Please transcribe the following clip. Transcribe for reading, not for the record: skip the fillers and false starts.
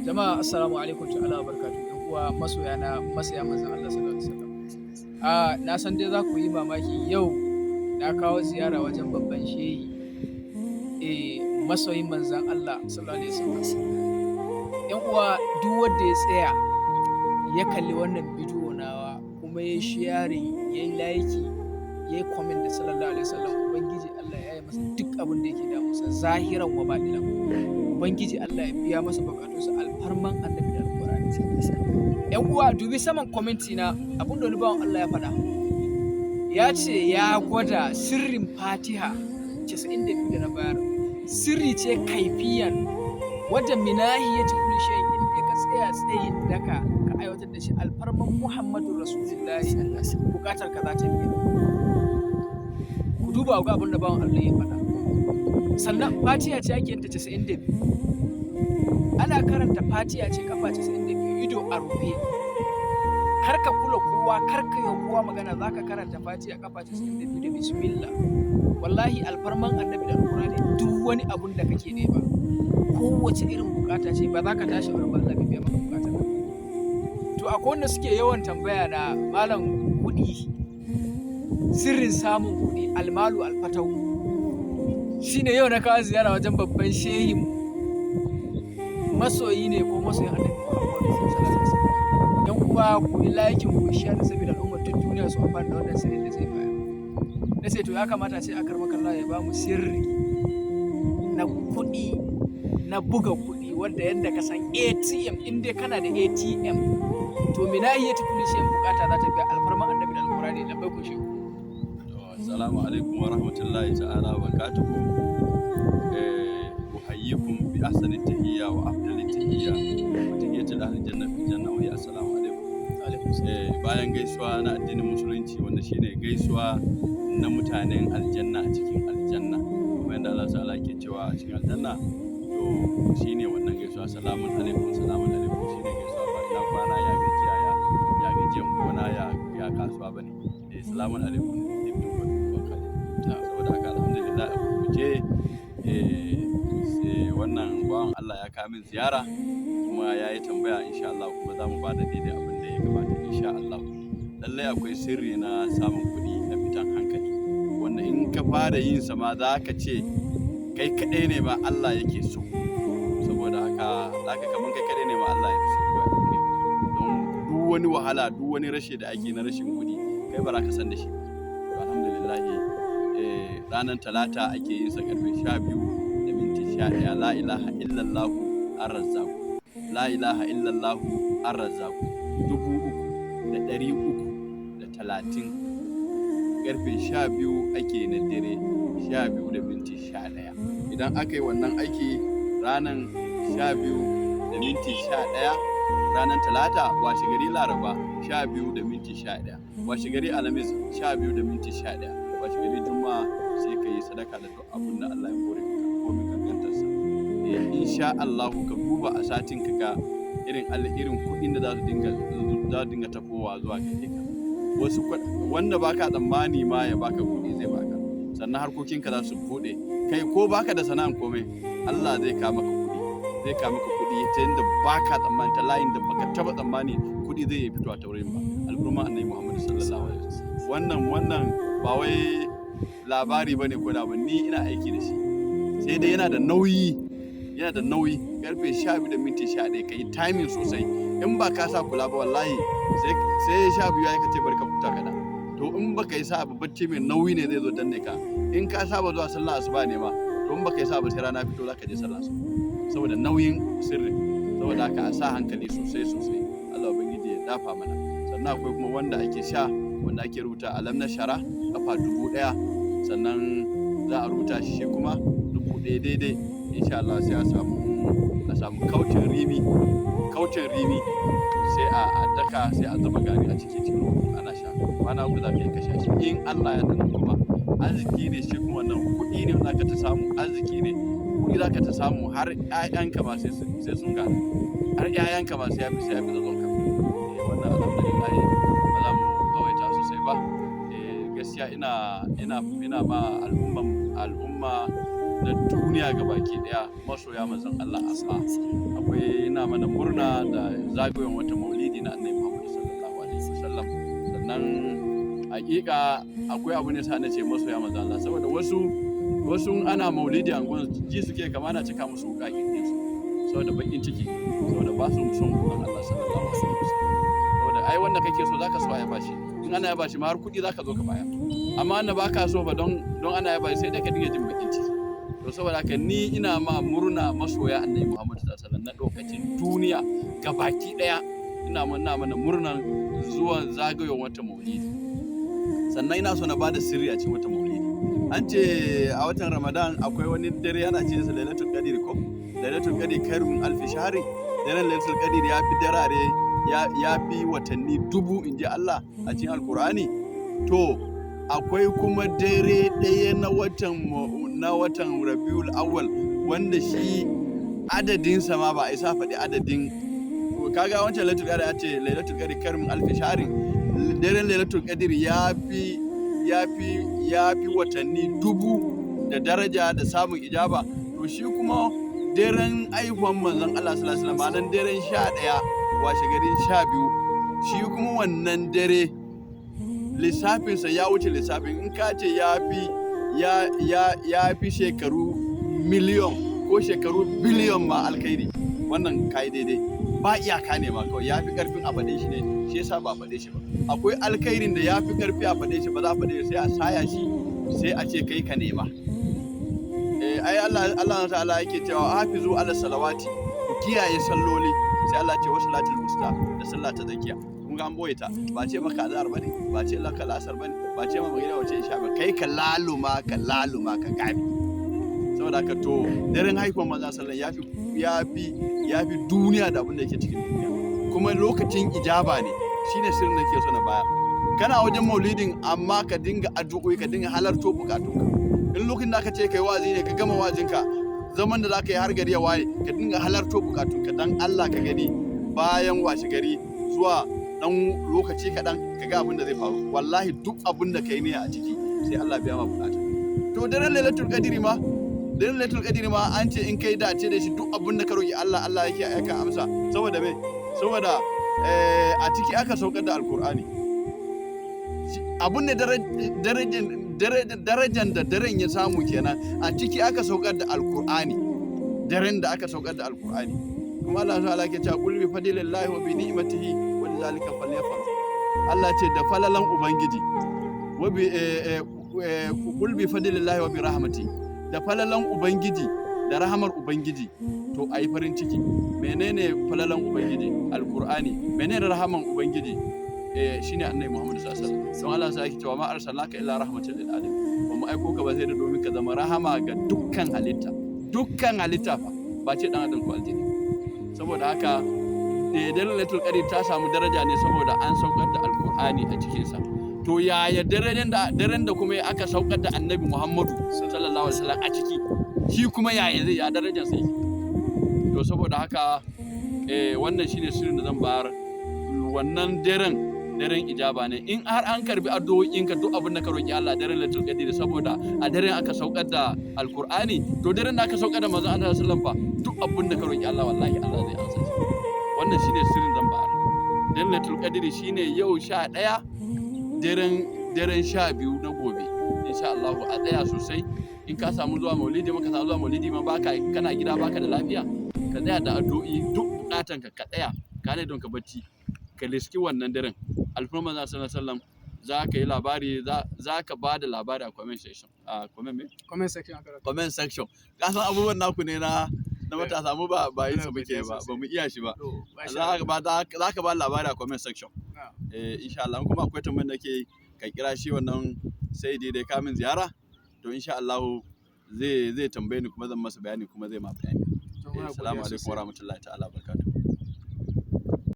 Jama'a assalamu alaikum ta'ala barkatu ɗan uwa masoya na masaya manzon Allah sallallahu alaihi wasallam. Na san dai za ku yi mamaki yau na kawo ziyara wajen babban shehi masoyin manzon Allah sallallahu alaihi wasallam. Yan uwa duk wanda ya tsaya ya kalli wannan bidiyo nawa kuma ya sharing ya yi like ya yi comment da sallallahu alaihi wasallam ubangiji Allah ya yi masa duk abin da yake damunsa zahiran wa batinan. Ubangiji Allah ya biya masa bukatunsa alfarman annabi da alƙur'ani. ‘Yan uwa dubi saman komenti na abin da wani bawan Allah ya faɗa. Ya ce ya gwada sirrin Fatiha 92 da na bayar. Sirri ce kaifiyan wadda minahi ya ci kulli shayin inda ka tsaya tsayin daka ka aiwatar da shi alfarman Muhammadu Rasulullahi bukatar ka za ta biya. Ku duba ga abin da bawan Allah ya faɗa. Sannan Fatiha ce ake yanta 92. Ana karanta Fatiha ce kafa 92 ido a rufe. Kar ka kula kowa, kar ka yi kowa magana za ka karanta Fatiha kafa 92 da bismillah. Wallahi alfarman annabi da alƙur'ani duk wani abun da kake nema. Kowace irin bukata ce ba za ka tashi wurin Allah ka biya maka bukata ba. To akwai wanda suke yawan tambaya na malam kuɗi, sirrin samun kuɗi, almalu alfatau. Shine yau na kawo ziyara wajen babban shehin masoyi ne ko masoyin annabi Muhammad sallallahu alaihi wasallam. Yan uwa ku yi laikin ku share saboda al'ummar duk duniya su amfana da wannan sirrin da zai bayar. Na ce to ya kamata sai a karmaka Allah ya ba mu sirri na kuɗi na buga kuɗi wanda yanda ka san ATM in dai kana da ATM to minahi ya tafi shi bukata za ta biya alfarma annabi da alqur'ani da bai ku shi. Assalamu alaikum wa rahmatullahi ta'ala wa barakatuhu. Uhayyikum bi ahsani tahiyya wa afdali tahiyya wa tahiyyatul ahli janna fi janna wa assalamu alaikum. Bayan gaisuwa na addinin musulunci wanda shine gaisuwa na mutanen aljanna a cikin aljanna kuma yadda Allah ta'ala ke cewa a cikin aljanna to shine wannan gaisuwa salamun alaikum shine gaisuwa ba ina kwana ya gajiya ya gajiyan gona ya kasuwa bane salamun alaikum saboda haka alhamdulillah a gurguje wannan bawan Allah ya kawo min ziyara kuma ya yi tambaya insha Allah kuma za mu bada daidai abin da ya kamata insha Allah. Lallai akwai sirri na samun kuɗi na fitan hankali wanda in ka fara yin sa ma za ka ce kai kaɗai ne ma Allah yake so, saboda haka zaka kaman kai kaɗai ne ma Allah ya fi so kawai ne don duk wani wahala duk wani rashi da ake na rashin kuɗi kai ba za ka san da shi. Alhamdulillah ranar talata ake yin sa karfe 12:11 la ilaha illallah ar-razzaq la ilaha illallah ar-razzaq 3,330 karfe 12 ake na dare 12:11 idan aka yi wannan aiki ranar 12:11 ranar talata washe gari laraba 12:11 washe gari alhamis 12:11 washe gari juma'a sai ka yi sadaka da duk abin da Allah ya kore ka komai kankantarsa. Insha Allah ka duba a satin ka ga irin kuɗin da za su dinga tafowa zuwa gare ka. Wasu wanda baka tsammani ma ya baka kuɗi zai baka, sannan harkokinka za su buɗe kai ko baka da sana'an komai Allah zai kawo maka kuɗi ta yadda baka tsammani ta layin da baka taba tsammani kuɗi zai iya fitowa ta wurin ba. Al'umma annabi Muhammad sallallahu alaihi wasallam wannan ba wai labari bane ko da ba ni ina aiki da shi sai dai yana da nauyi karfe 12:11 kai timing sosai in ba ka sa kula ba wallahi sai 12 ya kace barka huta kada to in baka yi sa bacci mai nauyi ne zai zo danne ka in ka saba zuwa sallah asuba ne ma to in baka yi sa ba sai rana fito zaka je sallah asuba saboda nauyin sirri, saboda haka a sa hankali sosai Allah ubangiji ya dafa mana. Sannan akwai kuma wanda ake sha wanda ake rubuta alam na shara kafa 1000 sannan za a rubuta shi kuma 1000 daidai insha Allah sai a samu kaucin rimi sai a daka sai a zuba gari a cikin ana sha kwana uku za ka yi kashe shi in Allah ya dana kuma arziki ne shi kuma wannan kuɗi ne za ka ta samu arziki ne kuɗi za ka ta samu har ƴaƴanka ma sai sun gane har ƴaƴanka ma sai ya fi zazzon ka wannan alhamdulillah ba za mu kawaita sosai ba gaskiya ina ma al'umma na duniya gabaki daya masoya manzon Allah. Amma akwai ina mana murna da zagayowar wata maulidi na Annabi Muhammad sallallahu alaihi wasallam. Sannan hakika akwai abu ne sa nace masoya manzon Allah, saboda wasu ana maulidi a gun ji suke kama na cika musu wuka gindin su saboda bakin ciki, saboda ba su son manzon Allah sallallahu alaihi wasallam. Saboda ai wanda kake so zaka so ya bashi, in ana ya bashi ma har kudi zaka zo ka baya, amma wanda baka so ba don ana ya bashi sai da ka dinga jin bakin ciki. To saboda haka ni ina ma murna masoya Annabi Muhammad sallallahu alaihi wasallam na lokacin duniya gabaki daya, ina mana murnan zuwan zagayowar wata maulidi. Sannan ina so na bada sirri a cikin wata maulidi. An ce a watan Ramadan akwai wani dare yana ce sa Lailatul Qadr ko Lailatul Qadr khairun alfi shahri. Daren Lailatul Qadr ya fi darare ya fi watanni dubu inji Allah a cikin Alkur'ani. To akwai kuma dare ɗaya na watan Rabiul Awwal wanda shi adadin sa ma ba a isa faɗi adadin. Kaga wancan Lailatul Qadr ya ce Lailatul Qadr khairun alfi shahri. Daren Lailatul Qadr ya fi watanni dubu da daraja da samun ijaba. To shi kuma daren aihuwan manzon Allah sallallahu alaihi wasallam nan daren 11 washe garin 12, shi kuma wannan dare lissafinsa ya wuce lissafin. In ka ce ya fi shekaru miliyon ko shekaru biliyon ma alkhairi, wannan kai daidai, ba iyaka ne ma kawai, ya fi karfin a faɗe shi ne, shi yasa ba faɗe shi ba. Akwai alkhairin da ya fi karfi a faɗe shi ba za a faɗe shi, sai a saya shi sai a ce kai ka nema. Ai Allah ta'ala yake cewa hafizu ala salawati, ku kiyaye salloli, sai Allah ce wasu latil musta da sallah ta zakiya. Kun ga an boye ta, ba ce maka azhar bane, ba ce laka lasar bane, ba ce ma magana wace isha ba, kai ka laluma ka gabi. Saboda haka to daren haihuwar manzon sallallahu ya fi duniya da abin da yake cikin duniya, kuma lokacin ijaba ne. Shine sirrin da ke so na baya. Kana wajen maulidin amma ka dinga addu'o'i, ka dinga halarto bukatunka. In lokacin da aka ce kai wazi ne, ka gama wazinka, zaman da zaka yi har gari ya waye, ka dinga halarto bukatunka dan Allah ka gani bayan washe gari zuwa dan lokaci kaɗan ka ga abin da zai faru. Wallahi duk abin da kai ne a ciki sai Allah biya ma bukata. To daren Lailatul Qadr ma an ce in kai dace da shi duk abin da ka roki Allah yake aika amsa. Saboda me? Saboda a ciki aka saukar da Alkur'ani. Abun ne darajan da daren ya samu kenan, a ciki aka saukar da Alkur'ani, daren da aka saukar da Alkur'ani. Kuma Allah ta'ala ke cewa qul bi fadlillahi wa bi ni'matihi wa bi zalika falyafrahu. Allah ce da falalan ubangiji, wa bi qul bi fadlillahi wa bi rahmatihi, da falalan ubangiji da rahamar ubangiji to ayi farin ciki. Menene falalan ubangiji? Alkur'ani. Menene rahaman ubangiji? Shine Annabi Muhammad sallallahu alaihi wasallam. Don Allah sai yake cewa ma arsalnaka illa rahmatan lil alamin. Ba mu aiko ka ba sai da domin ka zama rahama ga dukkan halitta fa, ba ce dan adam ko aljini. Saboda haka Lailatul Qadr ta samu daraja ne saboda an saukar da Alkur'ani a cikin sa. To yaya daren da kuma aka saukar da Annabi Muhammadu sallallahu alaihi wasallam a ciki, shi kuma yaya zai ya darajar sai. To saboda haka wannan shine sirrin da zan bayar. Wannan daren ijaba ne. In har an karbi addu'o'inka, duk abin da ka roki Allah daren Lailatul Qadr, saboda a daren aka saukar da Alkur'ani, to daren da aka saukar da manzon Allah sallallahu alaihi wasallam fa, duk abin da ka roki Allah wallahi Allah zai ansa shi. Wannan shine sirrin zan bayar. Daren Lailatul Qadr shine yau 11, daren 12 na gobe. Insha Allah a tsaya sosai. In ka samu zuwa maulidi, maka samu zuwa maulidi ma kana gida baka da lafiya, ka tsaya da addu'o'i, duk bukatanka ka tsaya, ka ne don ka bacci, ka liski wannan daren. Alfarman sallallahu alaihi wasallam za ka yi labari, za ka ba da labari a comment section. Comment section. Ka san abubuwan naku ne na matasa, mu ba yin sa muke ba mu iya shi ba. Za ka ba labari a comment section. Insha Allah. Kuma akwai tambayar da ke ka kira shi wannan sai dai kamin ziyara, to insha Allah zai tambaye ni kuma zan masa bayani kuma zai ma bayani. Assalamu alaikum warahmatullahi ta'ala barakatuh.